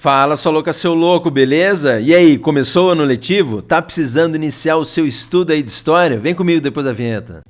Fala, sua louca, seu louco, beleza? E aí, começou o ano letivo? Tá precisando iniciar o seu estudo aí de história? Vem comigo depois da vinheta.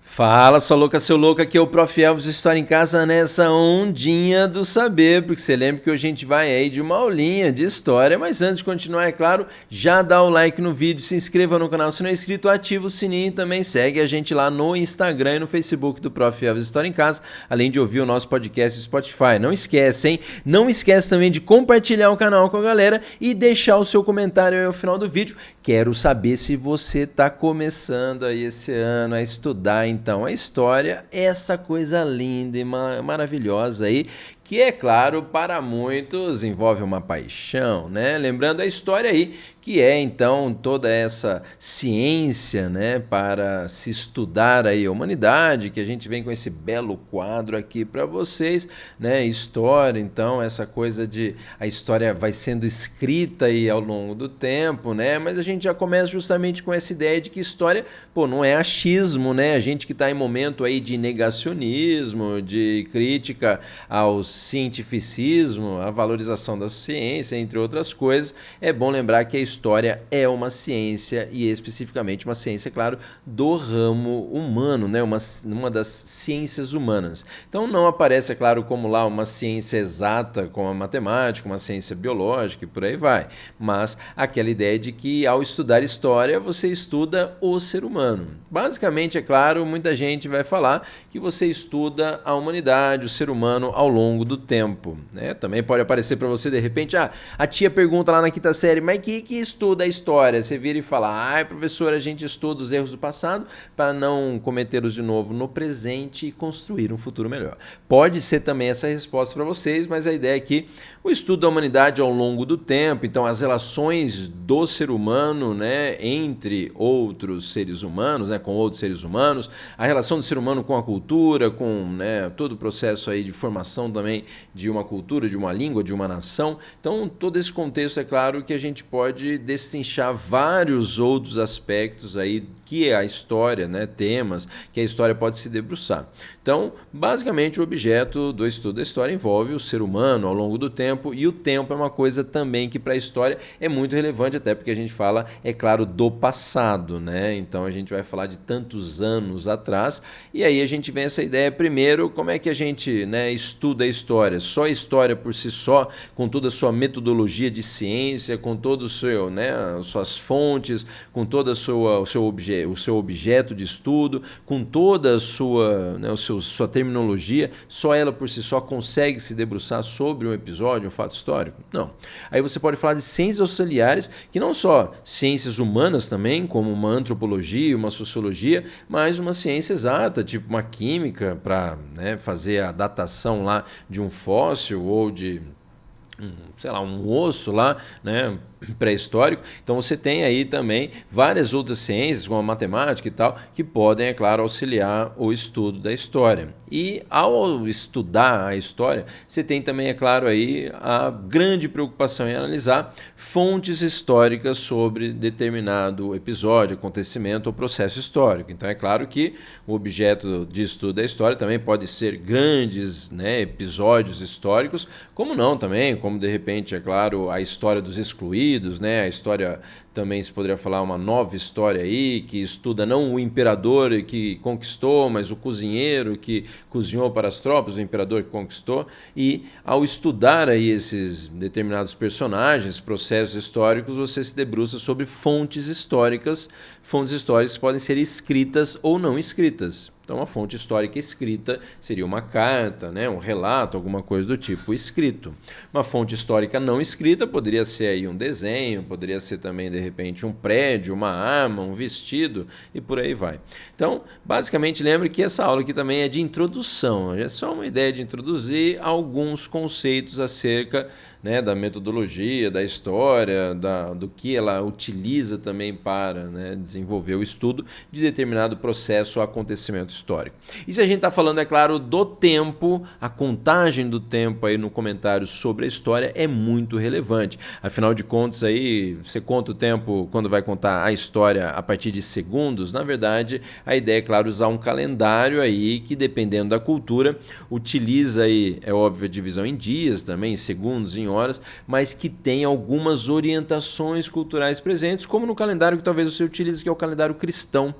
Fala, sua louca, seu louco, aqui é o Prof. Elvis História em Casa nessa ondinha do saber, porque você lembra que hoje a gente vai aí de uma aulinha de história, mas antes de continuar, é claro, já dá o like no vídeo, se inscreva no canal se não é inscrito, ativa o sininho e também segue a gente lá no Instagram e no Facebook do Prof. Elvis História em Casa, além de ouvir o nosso podcast no Spotify. Não esquece, hein? Não esquece também de compartilhar o canal com a galera e deixar o seu comentário aí ao final do vídeo. Quero saber se você está começando aí esse ano a estudar, então, a história, essa coisa linda e maravilhosa aí, que é claro, para muitos envolve uma paixão, né? Lembrando a história aí, que é então toda essa ciência, né, para se estudar aí a humanidade, que a gente vem com esse belo quadro aqui para vocês, né? História, então, essa coisa de a história vai sendo escrita aí ao longo do tempo, né? Mas a gente já começa justamente com essa ideia de que história, pô, não é achismo, né? A gente que está em momento aí de negacionismo, de crítica ao cientificismo, a valorização da ciência, entre outras coisas, é bom lembrar que a história é uma ciência e especificamente uma ciência, claro, do ramo humano, né? Uma das ciências humanas. Então não aparece, é claro, como lá uma ciência exata, como a matemática, uma ciência biológica e por aí vai, mas aquela ideia de que ao estudar história você estuda o ser humano. Basicamente, é claro, muita gente vai falar que você estuda a humanidade, o ser humano ao longo do tempo, né? Também pode aparecer para você de repente, a tia pergunta lá na quinta série, mas que estuda a história? Você vira e fala, professor, a gente estuda os erros do passado para não cometê-los de novo no presente e construir um futuro melhor. Pode ser também essa resposta para vocês, mas a ideia é que o estudo da humanidade ao longo do tempo, então as relações do ser humano, né, entre outros seres humanos, né, com outros seres humanos, a relação do ser humano com a cultura, com, né, todo o processo aí de formação também de uma cultura, de uma língua, de uma nação. Então, todo esse contexto, é claro que a gente pode destrinchar vários outros aspectos aí que a história, né, temas que a história pode se debruçar. Então, basicamente, o objeto do estudo da história envolve o ser humano ao longo do tempo, e o tempo é uma coisa também que para a história é muito relevante, até porque a gente fala, é claro, do passado, né? Então, a gente vai falar de tantos anos atrás, e aí a gente vem essa ideia, primeiro, como é que a gente, né, estuda a história? Só a história por si só, com toda a sua metodologia de ciência, com todo o seu, né, as suas fontes, com toda o seu objeto de estudo, com toda a sua, né, sua terminologia, só ela por si só consegue se debruçar sobre um episódio, um fato histórico? Não. Aí você pode falar de ciências auxiliares, que não só ciências humanas também, como uma antropologia, uma sociologia, mas uma ciência exata, tipo uma química, para, né, fazer a datação lá de um fóssil ou de sei lá, um osso lá, né, pré-histórico. Então você tem aí também várias outras ciências, como a matemática e tal, que podem, é claro, auxiliar o estudo da história. E ao estudar a história, você tem também, é claro, aí a grande preocupação em analisar fontes históricas sobre determinado episódio, acontecimento ou processo histórico. Então é claro que o objeto de estudo da história também pode ser grandes, né, episódios históricos, como não também, como de repente, é claro, a história dos excluídos, né? A história também se poderia falar uma nova história aí, que estuda não o imperador que conquistou, mas o cozinheiro que cozinhou para as tropas, o imperador que conquistou. E ao estudar aí esses determinados personagens, processos históricos, você se debruça sobre fontes históricas que podem ser escritas ou não escritas. Então, uma fonte histórica escrita seria uma carta, né, um relato, alguma coisa do tipo escrito. Uma fonte histórica não escrita poderia ser aí um desenho, poderia ser também, de repente, um prédio, uma arma, um vestido e por aí vai. Então, basicamente, lembre que essa aula aqui também é de introdução, é só uma ideia de introduzir alguns conceitos acerca, né, da metodologia, da história, do que ela utiliza também para, né, desenvolver o estudo de determinado processo ou acontecimento histórico. E se a gente está falando, é claro, do tempo, a contagem do tempo aí no comentário sobre a história é muito relevante. Afinal de contas, aí você conta o tempo quando vai contar a história a partir de segundos. Na verdade, a ideia é, claro, usar um calendário aí que, dependendo da cultura, utiliza aí, é óbvio, a divisão em dias também, em segundos, em horas, mas que tem algumas orientações culturais presentes, como no calendário que talvez você utilize, que é o calendário cristão.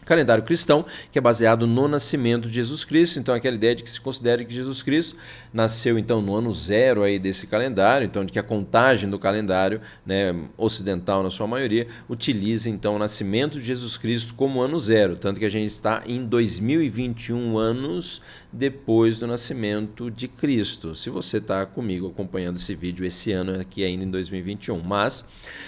Calendário cristão, que é baseado no nascimento de Jesus Cristo. Então, aquela ideia de que se considera que Jesus Cristo nasceu então no ano zero aí desse calendário, então de que a contagem do calendário, né, ocidental na sua maioria, utiliza então o nascimento de Jesus Cristo como ano zero, tanto que a gente está em 2021 anos depois do nascimento de Cristo. Se você está comigo acompanhando esse vídeo esse ano aqui ainda em 2021, mas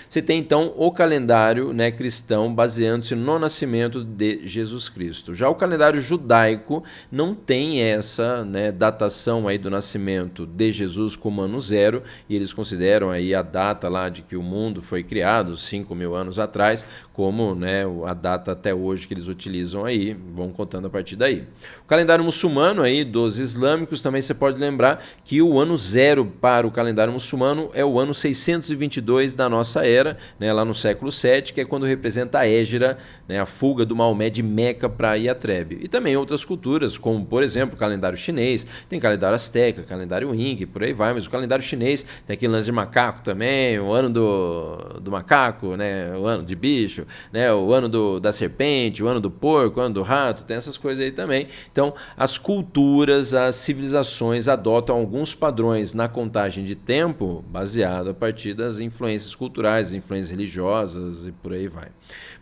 você tem então o calendário, né, cristão baseando-se no nascimento de Jesus Cristo. Já o calendário judaico não tem essa, né, datação aí do nascimento de Jesus como ano zero, e eles consideram aí a data lá de que o mundo foi criado 5.000 anos atrás como, né, a data até hoje que eles utilizam aí, vão contando a partir daí. O calendário muçulmano aí dos islâmicos também você pode lembrar que o ano zero para o calendário muçulmano é o ano 622 da nossa era, né, lá no século 7, que é quando representa a Hégira, né, a fuga do Maomé de Meca para Iatrebe. E também outras culturas, como por exemplo o calendário chinês, tem calendário asteca, calendário Ying, por aí vai, mas o calendário chinês tem aquele lance de macaco também, o ano do macaco, né, o ano de bicho, né, o ano da serpente, o ano do porco, o ano do rato, tem essas coisas aí também. Então, as culturas, as civilizações adotam alguns padrões na contagem de tempo baseado a partir das influências culturais, influências religiosas e por aí vai.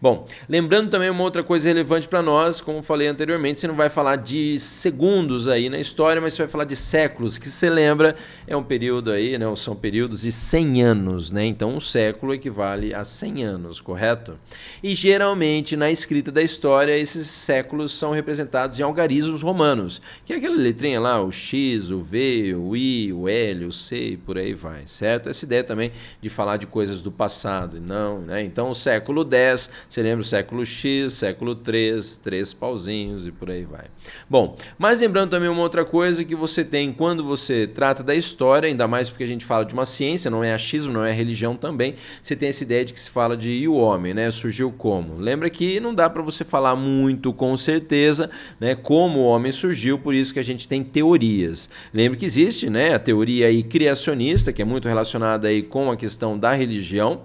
Bom, lembrando também uma outra coisa relevante para nós, como falei anteriormente, você não vai falar de segundos aí na história, mas você vai falar de séculos, que você lembra, é um período aí, né, são períodos de 100 anos, né? Então um século equivale a 100 anos, correto? E geralmente na escrita da história esses séculos são representados em algarismos romanos, que é aquela letrinha lá, o X, o V, o I, o L, o C e por aí vai, certo? Essa ideia também de falar de coisas do passado, não, né? Então o século X, você lembra o século X, século 3, 3 pauzinhos e por aí vai. Bom, mas lembrando também uma outra coisa que você tem quando você trata da história, ainda mais porque a gente fala de uma ciência, não é achismo, não é religião também, você tem essa ideia de que se fala de e o homem, né? Surgiu como? Lembra que não dá para você falar muito com certeza, né, como o homem surgiu, por isso que a gente tem teorias. Lembra que existe, né, a teoria aí criacionista, que é muito relacionada aí com a questão da religião.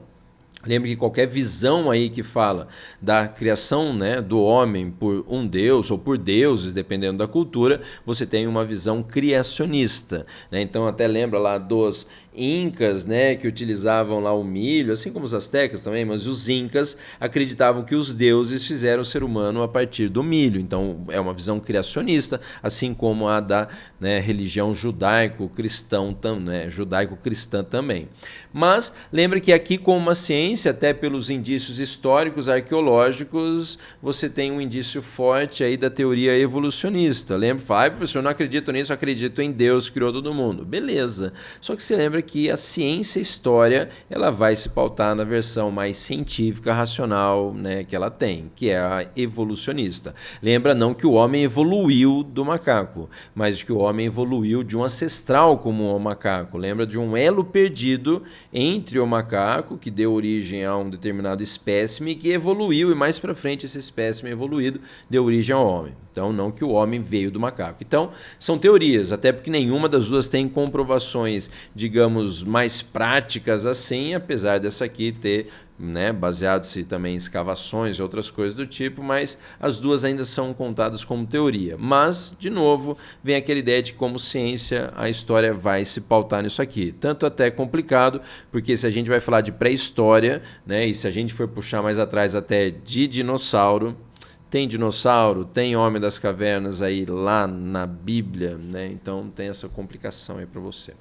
Lembre que qualquer visão aí que fala da criação, né, do homem por um deus ou por deuses, dependendo da cultura, você tem uma visão criacionista, né? Então até lembra lá dos incas, né, que utilizavam lá o milho, assim como os astecas também, mas os incas acreditavam que os deuses fizeram o ser humano a partir do milho. Então é uma visão criacionista, assim como a da, né, religião judaico-cristã, né, judaico-cristã também. Mas lembre que aqui, como uma ciência, até pelos indícios históricos, arqueológicos, você tem um indício forte aí da teoria evolucionista. Lembra? Fala, professor, eu não acredito nisso, eu acredito em Deus que criou todo mundo. Beleza. Só que você lembra que a ciência e a história, ela vai se pautar na versão mais científica, racional, né, que ela tem, que é a evolucionista. Lembra não que o homem evoluiu do macaco, mas que o homem evoluiu de um ancestral como o macaco. Lembra de um elo perdido entre o macaco, que deu origem a um determinado espécime, que evoluiu, e mais para frente esse espécime evoluído deu origem ao homem. Então, não que o homem veio do macaco. Então, são teorias, até porque nenhuma das duas tem comprovações, digamos, mais práticas assim, apesar dessa aqui ter, né, baseado-se também em escavações e outras coisas do tipo, mas as duas ainda são contadas como teoria. Mas, de novo, vem aquela ideia de como ciência a história vai se pautar nisso aqui. Tanto até complicado, porque se a gente vai falar de pré-história, né, e se a gente for puxar mais atrás até de dinossauro, tem dinossauro, tem homem das cavernas aí lá na Bíblia, né? Então tem essa complicação aí para você.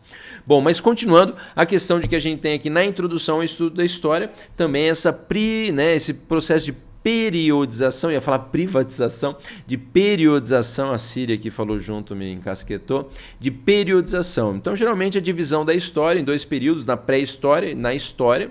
Bom, mas continuando, a questão de que a gente tem aqui na introdução ao estudo da história, também esse processo de periodização, ia falar privatização, de periodização, a Síria que falou junto me encasquetou, de periodização. Então geralmente a divisão da história em dois períodos, na pré-história e na história.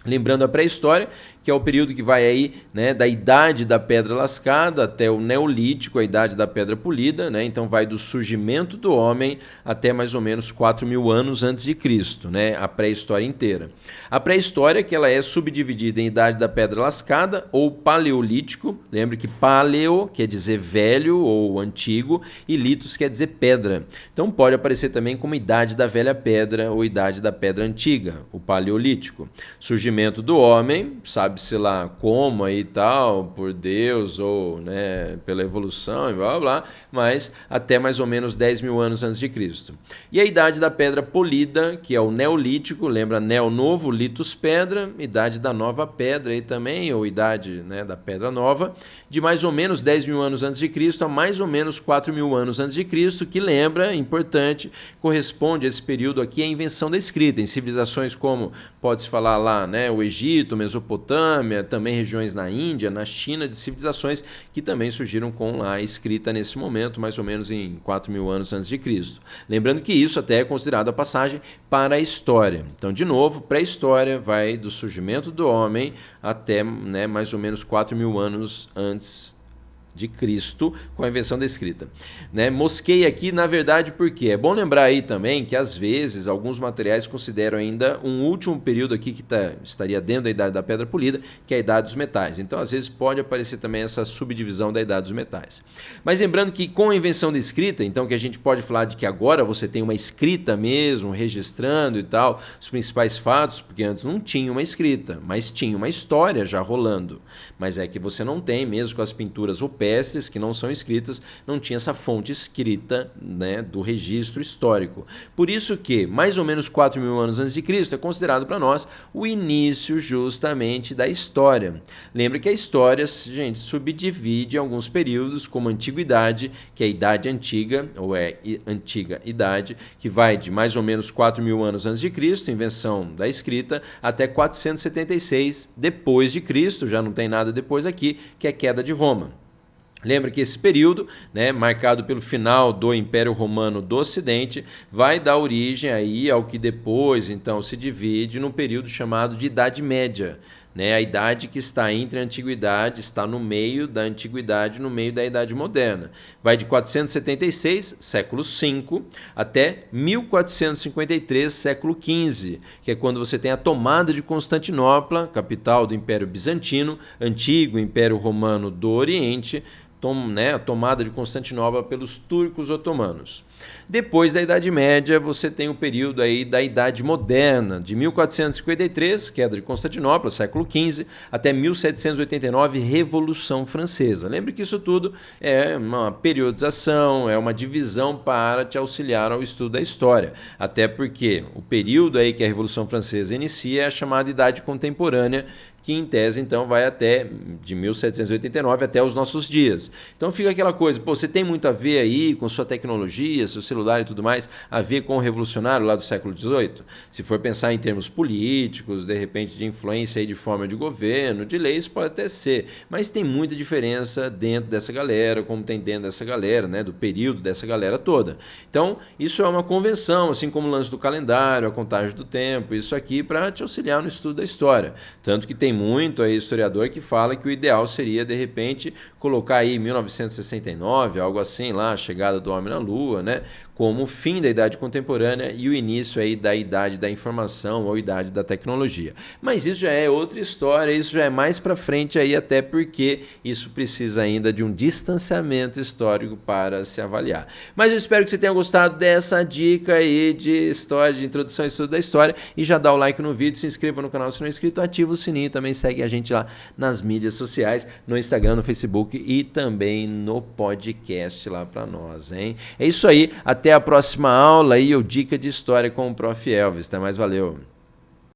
Lembrando a pré-história, que é o período que vai aí, né, da Idade da Pedra Lascada até o Neolítico, a Idade da Pedra Polida, né? Então vai do surgimento do homem até mais ou menos 4.000 anos antes de Cristo, né? A pré-história inteira. A pré-história que ela é subdividida em Idade da Pedra Lascada ou Paleolítico. Lembre que paleo quer dizer velho ou antigo e litos quer dizer pedra. Então pode aparecer também como Idade da Velha Pedra ou Idade da Pedra Antiga, o Paleolítico. Surgimento do homem, sabe-se lá como aí tal, por Deus ou, né, pela evolução e blá blá blá, mas até mais ou menos 10.000 anos antes de Cristo. E a Idade da Pedra Polida, que é o Neolítico, lembra Neo Novo, Litus Pedra, Idade da Nova Pedra aí também, ou Idade, né, da Pedra Nova, de mais ou menos 10.000 anos antes de Cristo a mais ou menos 4.000 anos antes de Cristo, que lembra, importante, corresponde a esse período aqui à invenção da escrita, em civilizações como, pode-se falar lá, né, o Egito, Mesopotâmia, também regiões na Índia, na China, de civilizações que também surgiram com a escrita nesse momento, mais ou menos em 4.000 anos antes de Cristo. Lembrando que isso até é considerado a passagem para a história. Então, de novo, pré-história vai do surgimento do homem até, né, mais ou menos 4.000 anos antes de Cristo, com a invenção da escrita. Né? Mosquei aqui, na verdade, porque é bom lembrar aí também que, às vezes, alguns materiais consideram ainda um último período aqui que estaria dentro da Idade da Pedra Polida, que é a Idade dos Metais. Então, às vezes, pode aparecer também essa subdivisão da Idade dos Metais. Mas lembrando que, com a invenção da escrita, então, que a gente pode falar de que agora você tem uma escrita mesmo, registrando e tal, os principais fatos, porque antes não tinha uma escrita, mas tinha uma história já rolando. Mas é que você não tem, mesmo com as pinturas rupestres, que não são escritas, não tinha essa fonte escrita, né, do registro histórico. Por isso que, mais ou menos 4.000 anos antes de Cristo, é considerado para nós o início justamente da história. Lembra que a história, gente, subdivide em alguns períodos, como a Antiguidade, que é a Idade Antiga, ou é Antiga Idade, que vai de mais ou menos 4.000 anos antes de Cristo, invenção da escrita, até 476 depois de Cristo, já não tem nada depois aqui, que é a queda de Roma. Lembra que esse período, né, marcado pelo final do Império Romano do Ocidente, vai dar origem aí ao que depois, então, se divide num período chamado de Idade Média. Né, a idade que está entre a Antiguidade, está no meio da Antiguidade, no meio da Idade Moderna. Vai de 476, século V, até 1453, século XV, que é quando você tem a tomada de Constantinopla, capital do Império Bizantino, antigo Império Romano do Oriente, a tomada de Constantinopla pelos turcos otomanos. Depois da Idade Média, você tem o período aí da Idade Moderna, de 1453, queda de Constantinopla, século XV, até 1789, Revolução Francesa. Lembre que isso tudo é uma periodização, é uma divisão para te auxiliar ao estudo da história. Até porque o período aí que a Revolução Francesa inicia é a chamada Idade Contemporânea, que em tese, então, vai até de 1789 até os nossos dias. Então fica aquela coisa, você tem muito a ver aí com sua tecnologia, seu celular e tudo mais, a ver com o revolucionário lá do século XVIII? Se for pensar em termos políticos, de repente de influência aí de forma de governo, de leis, pode até ser, mas tem muita diferença dentro dessa galera, como tem dentro dessa galera, né, do período dessa galera toda. Então, isso é uma convenção, assim como o lance do calendário, a contagem do tempo, isso aqui para te auxiliar no estudo da história. Tanto que tem muito aí historiador que fala que o ideal seria, de repente, colocar aí 1969, algo assim lá, a chegada do homem na Lua, né, como o fim da Idade Contemporânea e o início aí da Idade da Informação ou Idade da Tecnologia. Mas isso já é outra história, isso já é mais para frente aí, até porque isso precisa ainda de um distanciamento histórico para se avaliar. Mas eu espero que você tenha gostado dessa dica aí de história, de introdução ao estudo da história, e já dá o like no vídeo, se inscreva no canal se não é inscrito, ativa o sininho, também segue a gente lá nas mídias sociais, no Instagram, no Facebook e também no podcast lá para nós, hein? É isso aí, até a próxima aula aí, ou dica de história com o Prof. Elvis. Até mais, valeu!